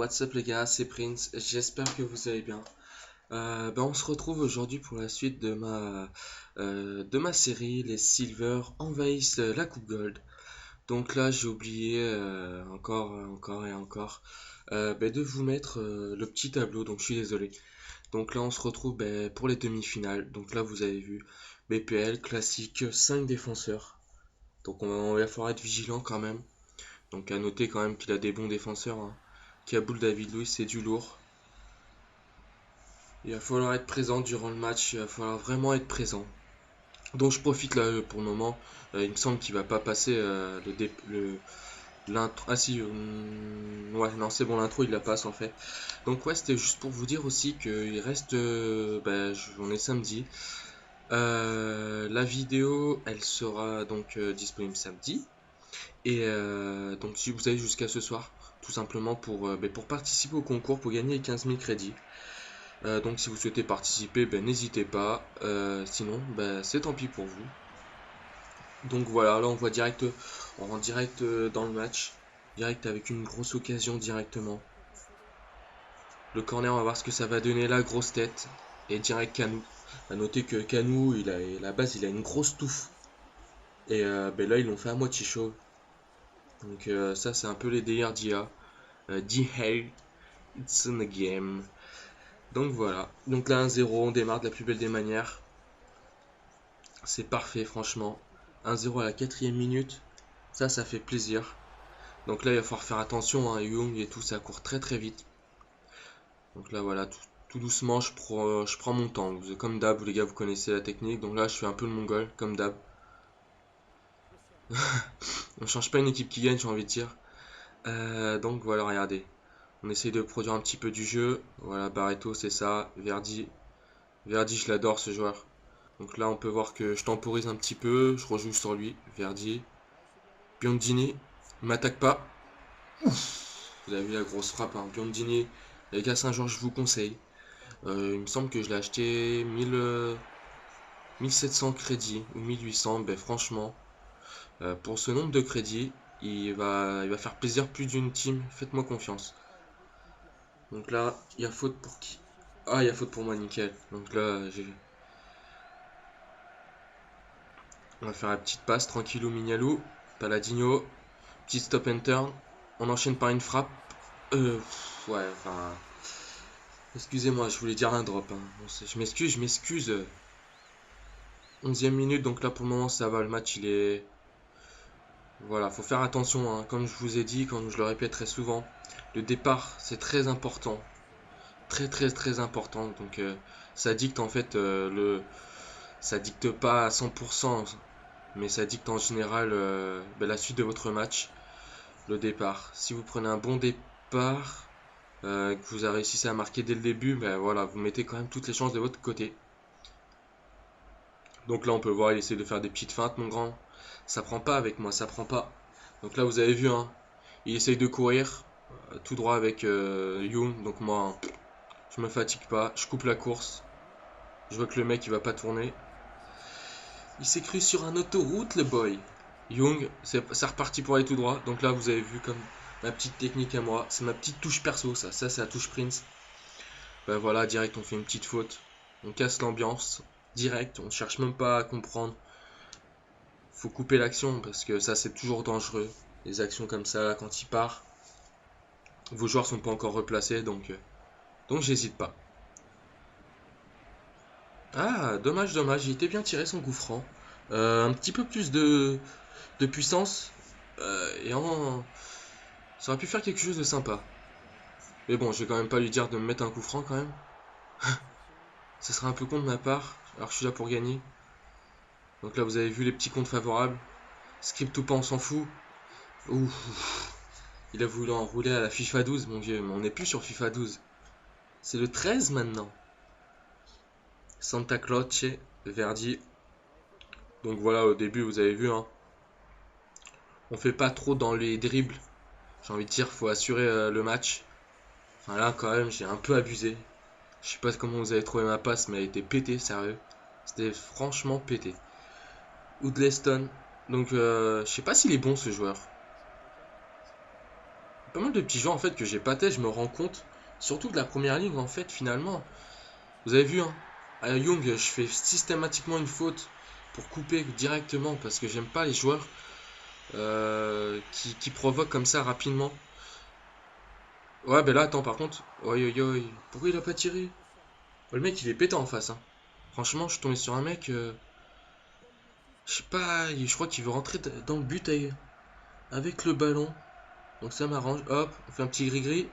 What's up les gars, c'est Prince, j'espère que vous allez bien. On se retrouve aujourd'hui pour la suite de ma série, les Silver envahissent la Coupe Gold. Donc là j'ai oublié encore et encore de vous mettre le petit tableau, donc je suis désolé. Donc là on se retrouve pour les demi-finales, donc là vous avez vu BPL classique, 5 défenseurs. Donc on va falloir être vigilant quand même. Donc à noter quand même qu'il a des bons défenseurs, hein. Kaboul David Luiz, c'est du lourd. Il va falloir être présent durant le match, il va falloir vraiment être présent. Donc je profite là pour le moment. Il me semble qu'il va pas passer l'intro. Ah si, ouais, non, c'est bon, l'intro il la passe en fait. Donc ouais, c'était juste pour vous dire aussi qu'il reste. On est samedi. La vidéo elle sera donc disponible samedi. Et donc si vous avez jusqu'à ce soir, tout simplement pour participer au concours, pour gagner les 15 000 crédits. Donc si vous souhaitez participer, n'hésitez pas. Sinon, c'est tant pis pour vous. Donc voilà, là on rentre direct dans le match. Direct avec une grosse occasion directement. Le corner, on va voir ce que ça va donner, la grosse tête. Et direct Canou. A noter que Canou, il a une grosse touffe. Et là ils l'ont fait à moitié chaud. Donc ça c'est un peu les délires d'IA. D-Hey, it's in the game. Donc voilà. Donc là 1-0, on démarre de la plus belle des manières. C'est parfait franchement. 1-0 à la 4ème minute. Ça fait plaisir. Donc là il va falloir faire attention, hein, Young et tout, ça court très très vite. Donc là voilà, tout doucement je prends mon temps. Comme d'hab, les gars, vous connaissez la technique. Donc là je fais un peu le mongol, comme d'hab. On change pas une équipe qui gagne, j'ai envie de dire. Donc voilà, regardez. On essaye de produire un petit peu du jeu. Voilà, Barreto, c'est ça. Verdi, je l'adore ce joueur. Donc là, on peut voir que je temporise un petit peu. Je rejoue sur lui. Verdi. Biondini. Il m'attaque pas. Vous avez vu la grosse frappe, hein. Biondini. Les gars, Saint-Georges, je vous conseille. Il me semble que je l'ai acheté 1700 crédits ou 1800. Franchement, pour ce nombre de crédits, il va faire plaisir plus d'une team. Faites-moi confiance. Donc là, il y a faute pour qui? Ah, il y a faute pour moi, nickel. Donc là, on va faire la petite passe, tranquillou, mignalou. Paladino, petit stop and turn. On enchaîne par une frappe. Ouais, enfin... Excusez-moi, je voulais dire un drop, hein. Je m'excuse. 11ème minute, donc là pour le moment ça va, le match il est... Voilà, faut faire attention, hein. Comme je vous ai dit, comme je le répète très souvent, le départ c'est très important. Très très très important, donc ça dicte en fait Ça dicte pas à 100%, mais ça dicte en général la suite de votre match, le départ. Si vous prenez un bon départ, que vous avez réussi à marquer dès le début, voilà, vous mettez quand même toutes les chances de votre côté. Donc là on peut voir, il essaie de faire des petites feintes, mon grand. Ça prend pas avec moi, ça prend pas. Donc là vous avez vu, hein, il essaye de courir tout droit avec Young. Donc moi, hein, je me fatigue pas, je coupe la course. Je vois que le mec il va pas tourner. Il s'est cru sur un autoroute, le boy. Young, c'est reparti pour aller tout droit. Donc là, vous avez vu comme ma petite technique à moi. C'est ma petite touche perso, ça. Ça, c'est la touche Prince. Voilà, direct, on fait une petite faute. On casse l'ambiance. Direct, on cherche même pas à comprendre. Faut couper l'action parce que ça, c'est toujours dangereux. Les actions comme ça, quand il part, vos joueurs sont pas encore replacés. Donc j'hésite pas. Ah, dommage, dommage. Il était bien tiré son coup franc. Un petit peu plus de puissance. Ça aurait pu faire quelque chose de sympa. Mais bon, je vais quand même pas lui dire de me mettre un coup franc quand même. Ça serait un peu con de ma part, alors que je suis là pour gagner. Donc là, vous avez vu les petits comptes favorables. Script ou pas, on s'en fout. Ouh, il a voulu enrouler à la FIFA 12, mon vieux. Mais on n'est plus sur FIFA 12. C'est le 13 maintenant. Santa Croce, Verdi. Donc voilà, au début, vous avez vu, hein. On fait pas trop dans les dribbles. J'ai envie de dire, faut assurer le match. Enfin là, quand même, j'ai un peu abusé. Je sais pas comment vous avez trouvé ma passe, mais elle était pétée, sérieux. C'était franchement pété. Woodleston. Donc, je sais pas s'il est bon ce joueur. pas mal de petits joueurs en fait que j'ai pâté, je me rends compte. Surtout de la première ligne en fait finalement. Vous avez vu, hein, à Young, je fais systématiquement une faute pour couper directement parce que j'aime pas les joueurs qui provoquent comme ça rapidement. Ouais, ben là, attends, par contre, oi, oi, oi, pourquoi il a pas tiré? Le mec, il est pété en face, hein. Franchement, je suis tombé sur un mec, je sais pas, je crois qu'il veut rentrer dans le but avec le ballon. Donc ça m'arrange. Hop, on fait un petit gris-gris.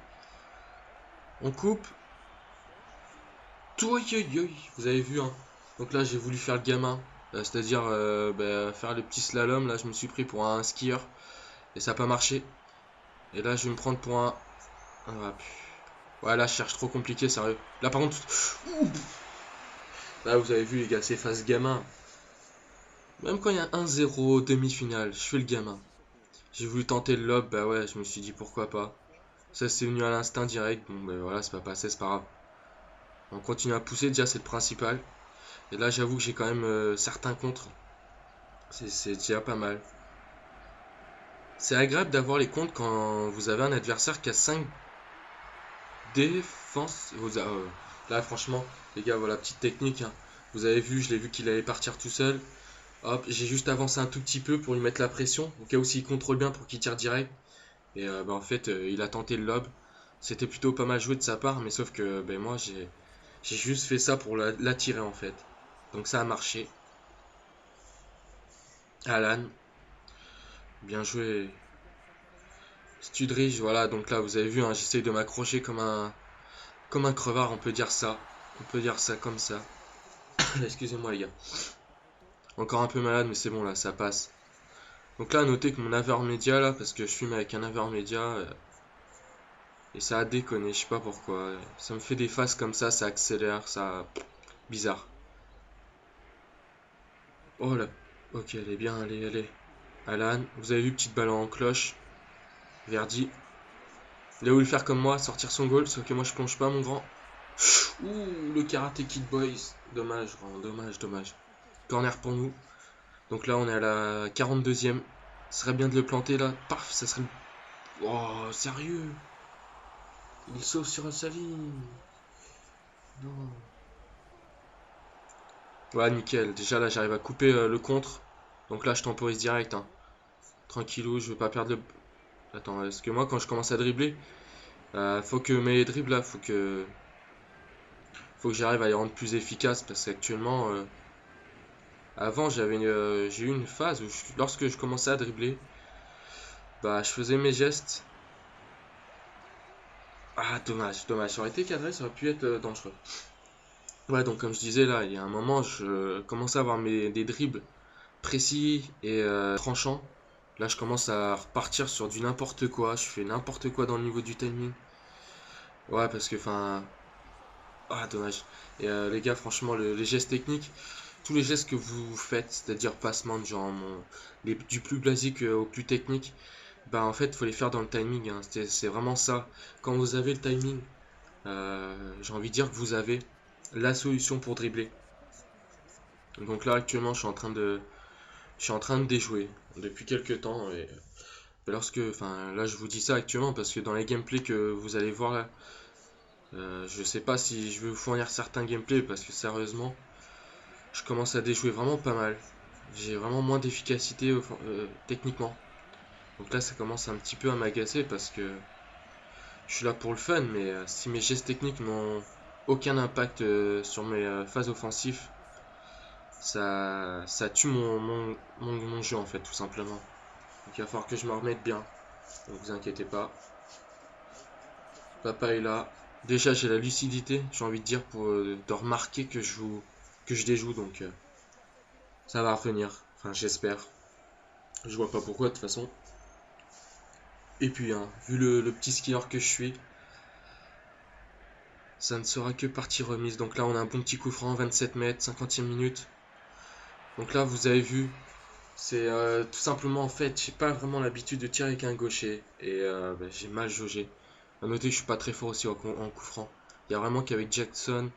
On coupe. Tout, oi, oi, oi. Vous avez vu, hein. Donc là, j'ai voulu faire le gamin. C'est-à-dire faire le petit slalom. Là, je me suis pris pour un skieur. Et ça n'a pas marché. Et là, je vais me prendre pour un... Ah, ouais, là, je cherche trop compliqué, sérieux. Là, par contre... Ouh. Là, vous avez vu, les gars, c'est face gamin. Même quand il y a 1-0, demi-finale, je fais le gamin. J'ai voulu tenter le lob, bah ouais, je me suis dit pourquoi pas. Ça, c'est venu à l'instinct direct. Bon, bah voilà, c'est pas passé, c'est pas grave. On continue à pousser, déjà, c'est le principal. Et là, j'avoue que j'ai quand même certains contres. C'est déjà pas mal. C'est agréable d'avoir les contres quand vous avez un adversaire qui a 5 défenses. Là, franchement, les gars, voilà, petite technique, hein. Vous avez vu, je l'ai vu qu'il allait partir tout seul. Hop, j'ai juste avancé un tout petit peu pour lui mettre la pression, au cas où s'il contrôle bien pour qu'il tire direct. Et en fait, il a tenté le lob. C'était plutôt pas mal joué de sa part, mais sauf que moi, j'ai juste fait ça pour l'attirer en fait. Donc ça a marché. Alan, bien joué. Studridge, voilà, donc là vous avez vu, hein, j'essaye de m'accrocher comme un crevard, on peut dire ça. On peut dire ça comme ça. Excusez-moi les gars. Encore un peu malade, mais c'est bon là, ça passe. Donc là, à noter que mon avermédia là, parce que je fume avec un avermédia, et ça a déconné, je sais pas pourquoi. Ça me fait des phases comme ça accélère, ça... Bizarre. Oh là, ok, elle est bien, allez. Alan, vous avez vu, petite balle en cloche. Verdi. Il a voulu faire comme moi, sortir son goal, sauf que moi je plonge pas, mon grand. Ouh, le Karate Kid Boys. Dommage, vraiment, dommage. Corner pour nous. Donc là, on est à la 42e. Ce serait bien de le planter là. Paf, ça serait... Oh, sérieux? Il sauve sur sa ligne. Non. Ouais, nickel. Déjà là, j'arrive à couper le contre. Donc là, je temporise direct, hein. Tranquillou, je veux pas perdre le... Attends, est-ce que moi, quand je commence à dribbler, faut que mes dribbles là, faut que j'arrive à les rendre plus efficaces parce qu'actuellement, avant, j'ai eu une phase où lorsque je commençais à dribbler, bah, je faisais mes gestes. Ah, dommage. Ça aurait été cadré, ça aurait pu être dangereux. Ouais, donc comme je disais là, il y a un moment, je commençais à avoir des dribbles précis et tranchants. Là, je commence à repartir sur du n'importe quoi. Je fais n'importe quoi dans le niveau du timing. Ouais, parce que, enfin... Ah, dommage. Et les gars, franchement, les gestes techniques, tous les gestes que vous faites, c'est-à-dire passement de jambes, du plus basique au plus technique, bah en fait, il faut les faire dans le timing, hein. C'est vraiment ça. Quand vous avez le timing, j'ai envie de dire que vous avez la solution pour dribbler. Donc là, actuellement, je suis en train de déjouer depuis quelques temps. Et enfin, là, je vous dis ça actuellement parce que dans les gameplays que vous allez voir là, je sais pas si je vais vous fournir certains gameplays parce que sérieusement, je commence à déjouer vraiment pas mal. J'ai vraiment moins d'efficacité techniquement. Donc là, ça commence un petit peu à m'agacer parce que je suis là pour le fun, mais si mes gestes techniques n'ont aucun impact sur mes phases offensives, ça tue mon jeu en fait, tout simplement. Donc il va falloir que je me remette bien. Donc vous inquiétez pas. Papa est là. Déjà, j'ai la lucidité, j'ai envie de dire, de remarquer que je déjoue, donc ça va revenir. Enfin, j'espère. Je vois pas pourquoi de toute façon. Et puis, hein, vu le petit skieur que je suis, ça ne sera que partie remise. Donc là, on a un bon petit coup franc, 27 mètres, 50e minute. Donc là, vous avez vu, c'est tout simplement en fait, j'ai pas vraiment l'habitude de tirer avec un gaucher. Et j'ai mal jaugé. À noter que je suis pas très fort aussi en coup franc. Il y a vraiment qu'avec Jadson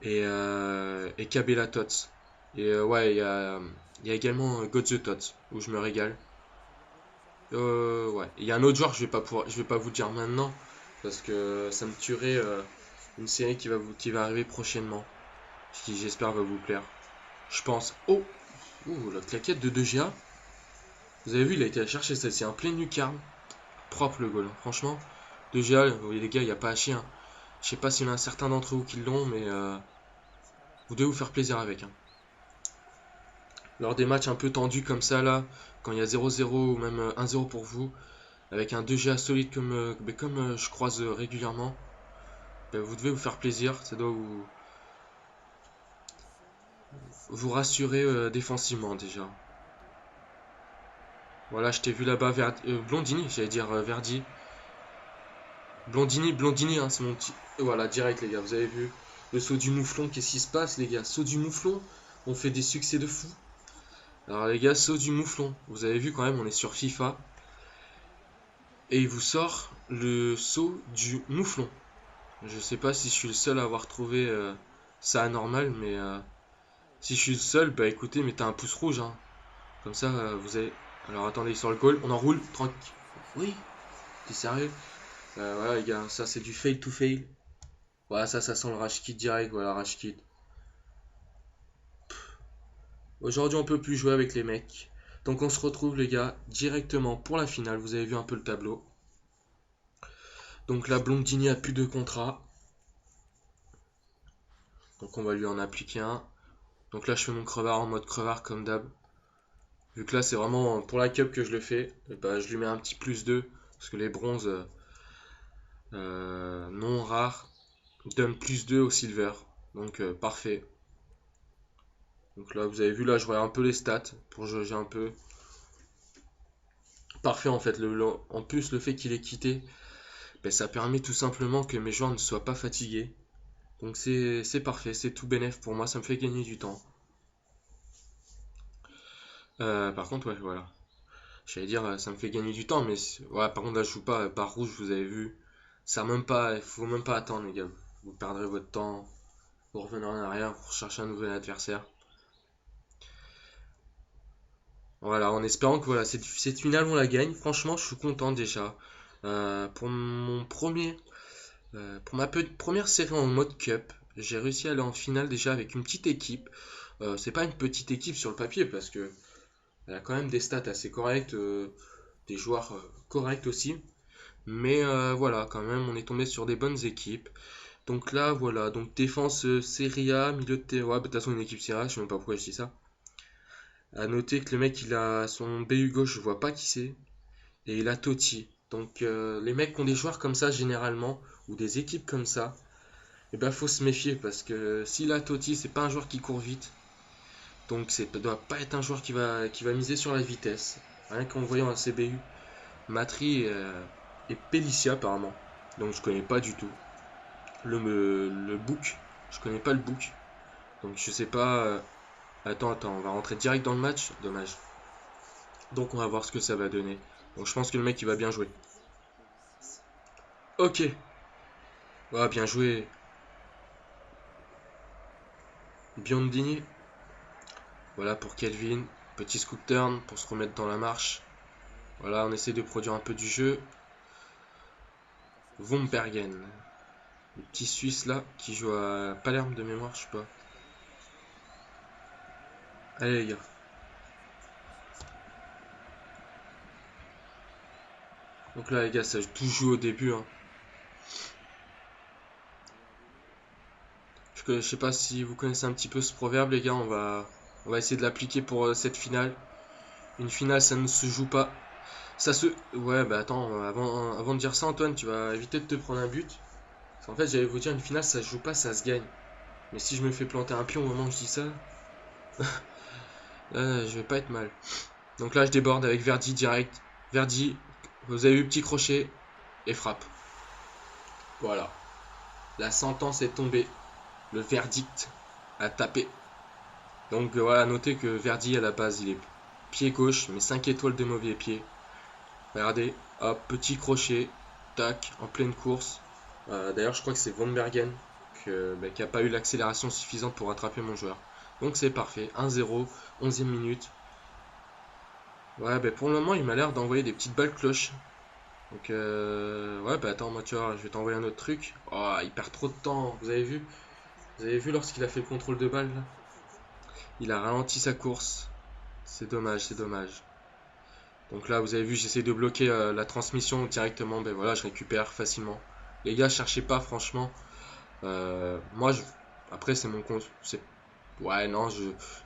et Kabela Tots. Et ouais, il y a également God the Tots, où je me régale. Ouais. Il y a un autre joueur, je vais pas vous le dire maintenant. Parce que ça me tuerait une série qui va arriver prochainement. Qui j'espère va vous plaire. Je pense. Oh! Ouh, la claquette de 2GA. Vous avez vu, il a été à chercher celle-ci en pleine lucarne. Propre le goal, hein. Franchement. 2GA, vous voyez les gars, il n'y a pas à chier, hein. Je sais pas s'il y en a certains d'entre vous qui l'ont, mais vous devez vous faire plaisir avec, hein. Lors des matchs un peu tendus comme ça, là, quand il y a 0-0 ou même 1-0 pour vous, avec un 2GA solide comme je croise régulièrement, vous devez vous faire plaisir. Ça doit vous rassurer défensivement déjà. Voilà, je t'ai vu là-bas, Blondini, j'allais dire Verdi. Blondini, hein, c'est mon petit. Voilà, direct les gars, vous avez vu. Le saut du mouflon, qu'est-ce qui se passe les gars? Saut du mouflon, on fait des succès de fou. Alors les gars, saut du mouflon, vous avez vu quand même, on est sur FIFA. Et il vous sort le saut du mouflon. Je sais pas si je suis le seul à avoir trouvé ça anormal, mais si je suis le seul, bah écoutez, mettez un pouce rouge, hein. Comme ça, vous avez... Alors attendez, sur le goal, on enroule, tranquille. Oui, t'es sérieux? Voilà les gars, ça c'est du fail to fail. Voilà, ça sent le rage kit direct, voilà, rage kit. Aujourd'hui on peut plus jouer avec les mecs. Donc on se retrouve les gars, directement pour la finale, vous avez vu un peu le tableau. Donc là, Blondini a plus de contrat. Donc on va lui en appliquer un. Donc là je fais mon crevard en mode crevard comme d'hab. Vu que là c'est vraiment pour la cup que je le fais, et bah, je lui mets un petit plus 2. Parce que les bronzes non rares donnent plus 2 au silver. Donc parfait. Donc là vous avez vu, là je regarde un peu les stats pour jauger un peu. Parfait en fait. En plus le fait qu'il ait quitté, ben, ça permet tout simplement que mes joueurs ne soient pas fatigués. Donc c'est parfait, c'est tout bénef pour moi, ça me fait gagner du temps. Par contre, ouais, voilà. J'allais dire, ça me fait gagner du temps, mais ouais, par contre, là, je joue pas barre rouge, vous avez vu. Ça même pas, il faut même pas attendre, les gars. Vous perdrez votre temps, vous revenez en arrière pour chercher un nouvel adversaire. Voilà, en espérant que voilà, cette finale, on la gagne. Franchement, je suis content déjà. Pour mon premier, pour ma première série en mode cup, j'ai réussi à aller en finale déjà avec une petite équipe. C'est pas une petite équipe sur le papier parce que elle a quand même des stats assez correctes, des joueurs corrects aussi. Mais voilà, quand même, on est tombé sur des bonnes équipes. Donc là, voilà, donc défense Serie A, milieu de terrain. Ouais, bah, de toute façon, une équipe Serie A, je sais même pas pourquoi je dis ça. À noter que le mec, il a son BU gauche, je vois pas qui c'est. Et il a Totti. Donc les mecs qui ont des joueurs comme ça, généralement, ou des équipes comme ça, eh ben, faut se méfier parce que s'il a Totti, c'est pas un joueur qui court vite. Donc ça doit pas être un joueur qui va miser sur la vitesse. Rien qu'en voyant un CBU. Matri et Pellicia apparemment. Donc je connais pas du tout. Le book, je connais pas le book. Donc je sais pas. Attends, on va rentrer direct dans le match. Dommage. Donc on va voir ce que ça va donner. Donc je pense que le mec il va bien jouer. Ok. Ouais, bien joué. Biondini. Voilà pour Kelvin. Petit scoop turn pour se remettre dans la marche. Voilà, on essaie de produire un peu du jeu. Vombergen. Le petit Suisse là qui joue à Palerme de mémoire, je sais pas. Allez les gars. Donc là les gars, ça tout joue au début, hein. Je sais pas si vous connaissez un petit peu ce proverbe les gars, on va essayer de l'appliquer pour cette finale. Une finale ça ne se joue pas. Ça se... Ouais bah attends, avant de dire ça Antoine, tu vas éviter de te prendre un but. Parce qu'en fait j'allais vous dire une finale ça se joue pas, ça se gagne. Mais si je me fais planter un pion au moment où je dis ça, là je vais pas être mal. Donc là je déborde avec Verdi direct. Verdi, vous avez eu petit crochet et frappe. Voilà. La sentence est tombée. Le verdict a tapé. Donc voilà, notez que Verdi à la base il est pied gauche, mais 5 étoiles de mauvais pied. Regardez, hop, petit crochet, tac, en pleine course. D'ailleurs je crois que c'est Vombergen qui n'a pas eu l'accélération suffisante pour rattraper mon joueur. Donc c'est parfait, 1-0, 11e minute. Ouais, bah pour le moment, il m'a l'air d'envoyer des petites balles cloches. Donc, ouais, bah attends, moi, tu vois, je vais t'envoyer un autre truc. Oh, il perd trop de temps, vous avez vu? Vous avez vu lorsqu'il a fait le contrôle de balle, là? Il a ralenti sa course. C'est dommage, c'est dommage. Donc là, vous avez vu, j'essaie de bloquer la transmission directement. Ben voilà, je récupère facilement. Les gars, cherchez pas, franchement. Moi, après, c'est mon conseil. Ouais, non,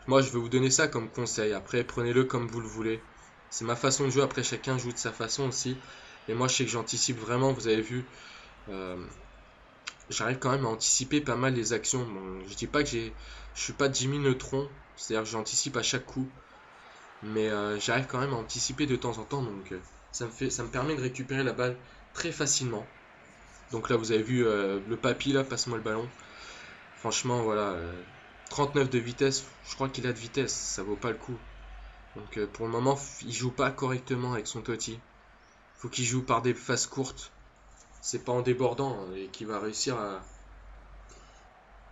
moi, je vais vous donner ça comme conseil. Après, prenez-le comme vous le voulez. C'est ma façon de jouer. Après, chacun joue de sa façon aussi. Et moi, je sais que j'anticipe vraiment. Vous avez vu, euh, j'arrive quand même à anticiper pas mal les actions. Bon, je dis pas que je suis pas Jimmy Neutron. C'est-à-dire que j'anticipe à chaque coup. Mais j'arrive quand même à anticiper de temps en temps, donc ça me permet de récupérer la balle très facilement. Donc là, vous avez vu le papy, là, passe-moi le ballon. Franchement, voilà, 39 de vitesse, je crois qu'il a de vitesse, ça vaut pas le coup. Donc pour le moment, il joue pas correctement avec son Totti. Faut qu'il joue par des phases courtes. C'est pas en débordant et qu'il va réussir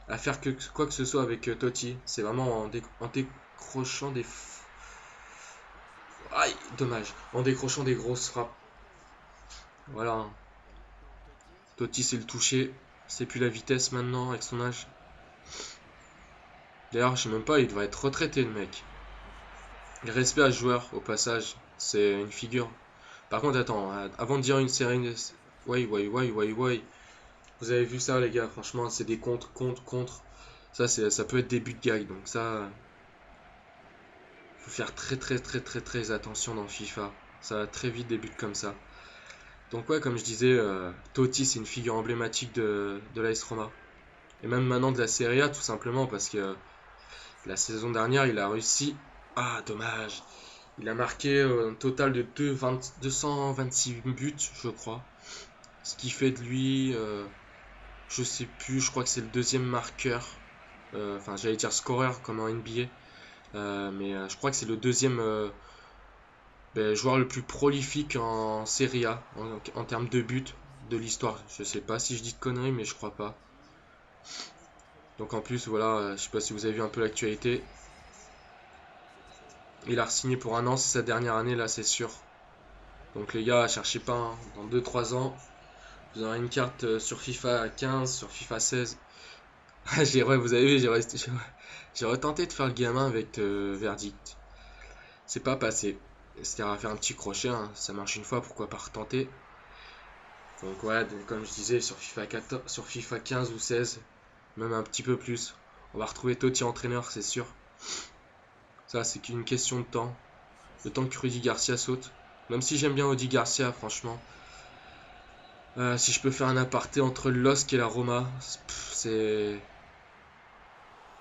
à faire quoi que ce soit avec Totti. C'est vraiment en décrochant des... Aïe, dommage. En décrochant des grosses frappes. Voilà. Totti c'est le toucher. C'est plus la vitesse maintenant avec son âge. D'ailleurs, je sais même pas, il devrait être retraité le mec. Respect à ce joueur au passage. C'est une figure. Par contre, attends, avant de dire une série. Ouais. Vous avez vu ça, les gars, franchement, c'est des contre. Ça peut être des buts de gag. Donc ça, faut faire très attention dans FIFA. Ça va très vite des buts comme ça. Donc ouais, comme je disais, Totti c'est une figure emblématique de l'AS Roma. Et même maintenant de la Serie A tout simplement parce que la saison dernière il a réussi. Ah dommage. Il a marqué un total de 226 buts je crois. Ce qui fait de lui, je sais plus, je crois que c'est le deuxième marqueur. Enfin j'allais dire scoreur comme en NBA. Mais je crois que c'est le deuxième joueur le plus prolifique en Serie A en termes de buts de l'histoire. Je sais pas si je dis de conneries, mais je crois pas. Donc en plus, voilà, je sais pas si vous avez vu un peu l'actualité. Il a signé pour un an, c'est sa dernière année là, c'est sûr. Donc les gars, cherchez pas, hein. Dans 2-3 ans, vous aurez une carte sur FIFA 15, sur FIFA 16. Ouais, vous avez vu, j'ai retenté de faire le gamin avec Verdict. C'est pas passé. C'est-à-dire à faire un petit crochet, hein. Ça marche une fois, pourquoi pas retenter. Donc ouais, comme je disais, sur FIFA 14, sur FIFA 15 ou 16, même un petit peu plus, on va retrouver Totti entraîneur, c'est sûr. Ça, c'est qu'une question de temps. Le temps que Rudy Garcia saute. Même si j'aime bien Rudy Garcia, franchement. Si je peux faire un aparté entre le LOSC et la Roma, c'est...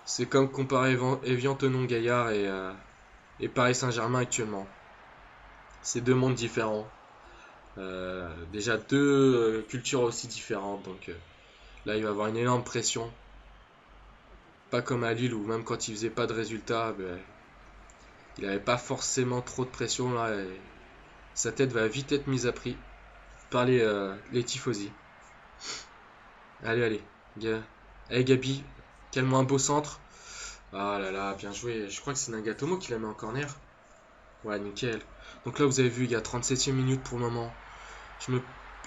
C'est comme comparer Evian Tonon Gaillard et Paris Saint-Germain actuellement. C'est deux mondes différents. Déjà deux cultures aussi différentes. Donc là, il va avoir une énorme pression. Pas comme à Lille où même quand il faisait pas de résultats, ben, il avait pas forcément trop de pression là. Et sa tête va vite être mise à prix par les tifosi. Allez. Allez Gabi, quel-moi un beau centre. Ah là là, bien joué. Je crois que c'est Nagatomo qui la met en corner. Ouais, nickel. Donc là, vous avez vu, il y a 37e minute pour le moment. Je me,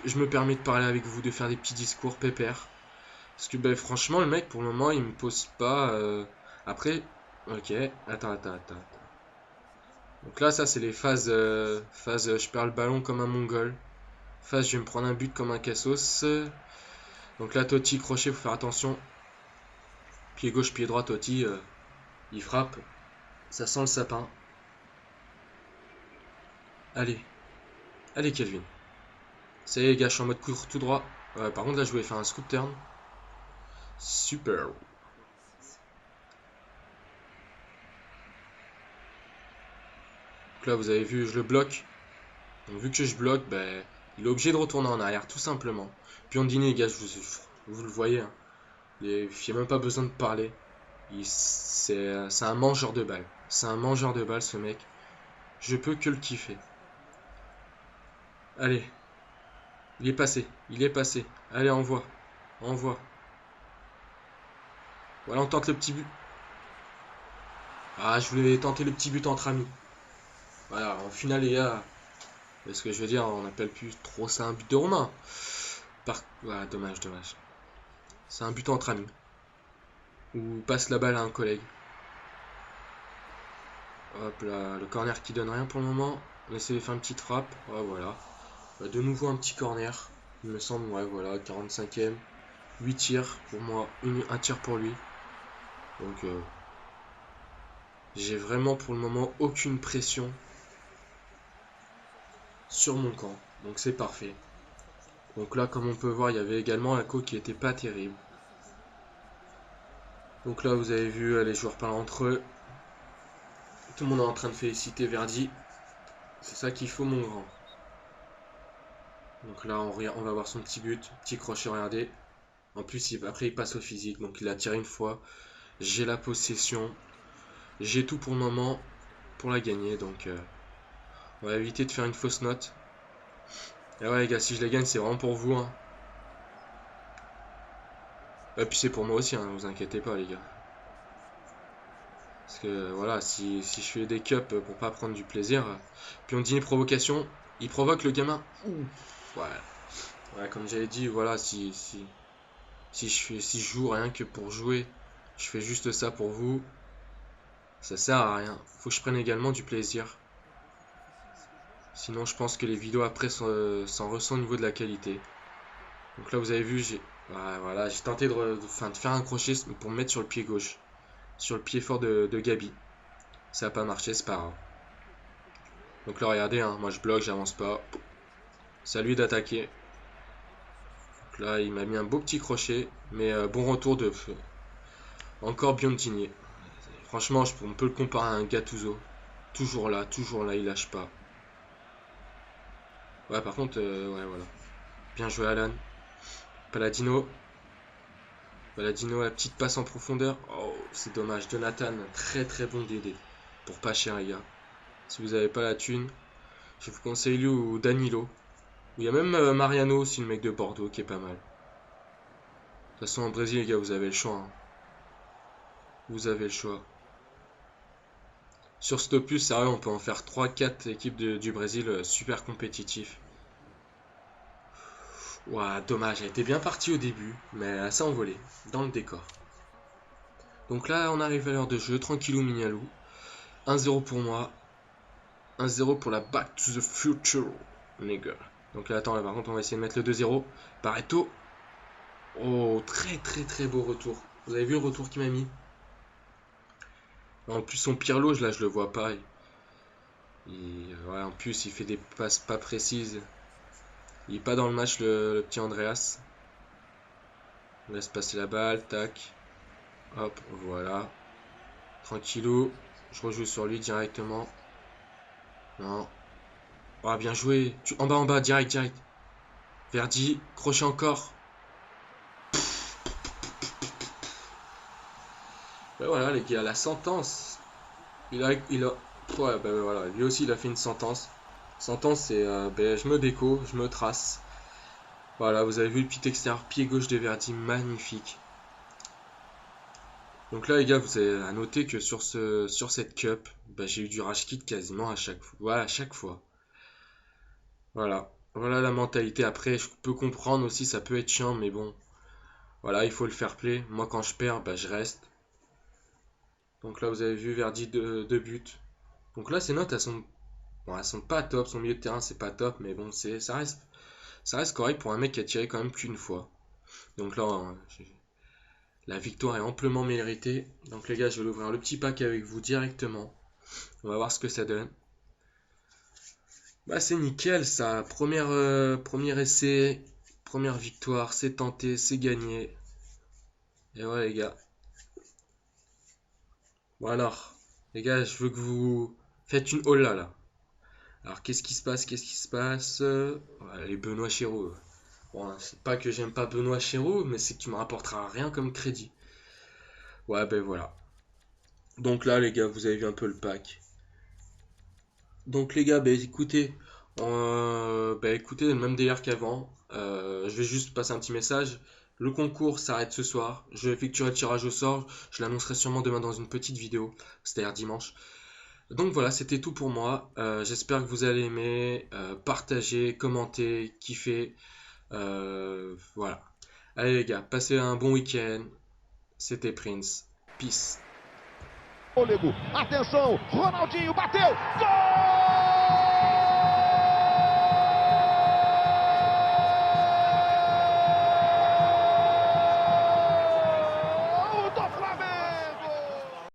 je me permets de parler avec vous, de faire des petits discours pépères. Parce que ben, franchement, le mec, pour le moment, il me pose pas... Après, ok, attends. Donc là, ça, c'est les phases, je perds le ballon comme un mongol. Phase, je vais me prendre un but comme un cassos. Donc là, Totti, crochet, faut faire attention. Pied gauche, pied droit, Totti, il frappe. Ça sent le sapin. Allez, Kelvin. Ça y est, les gars, je suis en mode court tout droit. Par contre, là, je voulais faire un scoop turn. Super. Donc là, vous avez vu, je le bloque. Donc, vu que je bloque, ben, il est obligé de retourner en arrière, tout simplement. Puis on dit, les gars, vous le voyez. Hein. Il n'y a même pas besoin de parler. C'est un mangeur de balles. C'est un mangeur de balles, ce mec. Je peux que le kiffer. Allez. Il est passé. Allez, envoie. Voilà, on tente le petit but. Ah, je voulais tenter le petit but entre amis. Voilà, en finale, les gars, ce que je veux dire, on n'appelle plus trop ça un but de Romain. Voilà, dommage, dommage. C'est un but entre amis. Ou passe la balle à un collègue. Hop là, le corner qui donne rien pour le moment. On essaie de faire une petite frappe. Ouais, voilà. De nouveau un petit corner. Il me semble, ouais, voilà, 45e. 8 tirs pour moi, un tir pour lui. Donc, j'ai vraiment pour le moment aucune pression sur mon camp. Donc, c'est parfait. Donc là, comme on peut voir, il y avait également un co qui était pas terrible. Donc là, vous avez vu, les joueurs parlent entre eux. Tout le monde est en train de féliciter Verdi. C'est ça qu'il faut, mon grand. Donc là, on va voir son petit but. Petit crochet, regardez. En plus, après, il passe au physique. Donc il a tiré une fois. J'ai la possession. J'ai tout pour le moment pour la gagner. Donc on va éviter de faire une fausse note. Et ouais, les gars, si je la gagne, c'est vraiment pour vous. Hein. Et puis c'est pour moi aussi, hein, vous inquiétez pas, les gars. Parce que voilà, si je fais des cups pour pas prendre du plaisir. Puis on dit une provocation. Il provoque le gamin. Ouh. Ouais, comme j'avais dit, voilà, si je joue rien que pour jouer, je fais juste ça pour vous, ça sert à rien. Faut que je prenne également du plaisir. Sinon, je pense que les vidéos après s'en ressent au niveau de la qualité. Donc là, vous avez vu, voilà, j'ai tenté de faire un crochet pour me mettre sur le pied gauche. Sur le pied fort de Gabi. Ça n'a pas marché, c'est pas grave. Donc là, regardez, hein, moi je bloque, j'avance pas. C'est à lui d'attaquer. Donc là, il m'a mis un beau petit crochet. Mais bon retour de feu. Encore Biondini. Franchement, on peut le comparer à un Gattuso. Toujours là, il lâche pas. Ouais, par contre, ouais, voilà. Bien joué, Alan. Paladino. Paladino, la petite passe en profondeur. Oh, c'est dommage. Jonathan, très très bon DD. Pour pas cher, les gars. Si vous avez pas la thune, je vous conseille lui ou Danilo. Il y a même Mariano aussi, le mec de Bordeaux, qui est pas mal. De toute façon, en Brésil, les gars, vous avez le choix. Hein. Vous avez le choix. Sur Stopus, sérieux, on peut en faire 3-4 équipes du Brésil super compétitifs. Ouah, dommage, elle était bien partie au début, mais elle s'est envolée dans le décor. Donc là, on arrive à l'heure de jeu, tranquillou mignalou. 1-0 pour moi. 1-0 pour la Back to the Future, nigga. Donc là, attends, là, par contre, on va essayer de mettre le 2-0. Barreto. Oh, très très très beau retour. Vous avez vu le retour qu'il m'a mis? En plus, son Pirlo, là, je le vois pas. Ouais, en plus, il fait des passes pas précises. Il est pas dans le match, le petit Andreas. On laisse passer la balle, tac. Hop, voilà. Tranquillou. Je rejoue sur lui directement. Non. Oh, bien joué. En bas, direct, direct. Verdi, crochet encore. Ben voilà, les gars, la sentence. Ouais, ben voilà, lui aussi, il a fait une sentence. Sentence, c'est ben, je me déco, je me trace. Voilà, vous avez vu le petit extérieur, pied gauche de Verdi, magnifique. Donc là, les gars, vous avez à noter que sur cette cup, ben, j'ai eu du rage kit quasiment à chaque fois. Voilà, à chaque fois. Voilà. Voilà la mentalité. Après, je peux comprendre aussi, ça peut être chiant, mais bon. Voilà, il faut le fair play. Moi, quand je perds, bah, je reste. Donc là, vous avez vu Verdi 2 buts. Donc là, ces notes, bon, elles sont pas top. Son milieu de terrain, c'est pas top, mais bon, ça reste correct pour un mec qui a tiré quand même qu'une fois. Donc là, la victoire est amplement méritée. Donc les gars, je vais ouvrir le petit pack avec vous directement. On va voir ce que ça donne. Bah, c'est nickel ça. Premier essai, première victoire, c'est tenté, c'est gagné. Et ouais, les gars. Bon alors, les gars, je veux que vous faites une hola là. Alors, qu'est-ce qui se passe? Qu'est-ce qui se passe? Ouais, les Benoît Chéreau. Bon, c'est pas que j'aime pas Benoît Chéreau, mais c'est que tu me rapporteras rien comme crédit. Ouais, ben voilà. Donc là, les gars, vous avez vu un peu le pack. Donc les gars, écoutez, le même délire qu'avant. Je vais juste passer un petit message. Le concours s'arrête ce soir. Je vais effectuer le tirage au sort. Je l'annoncerai sûrement demain dans une petite vidéo, c'est-à-dire dimanche. Donc voilà, c'était tout pour moi. J'espère que vous allez aimer, partager, commenter, kiffer. Voilà. Allez les gars, passez un bon week-end. C'était Prince. Peace. Fôlego, atenção, Ronaldinho bateu, gol!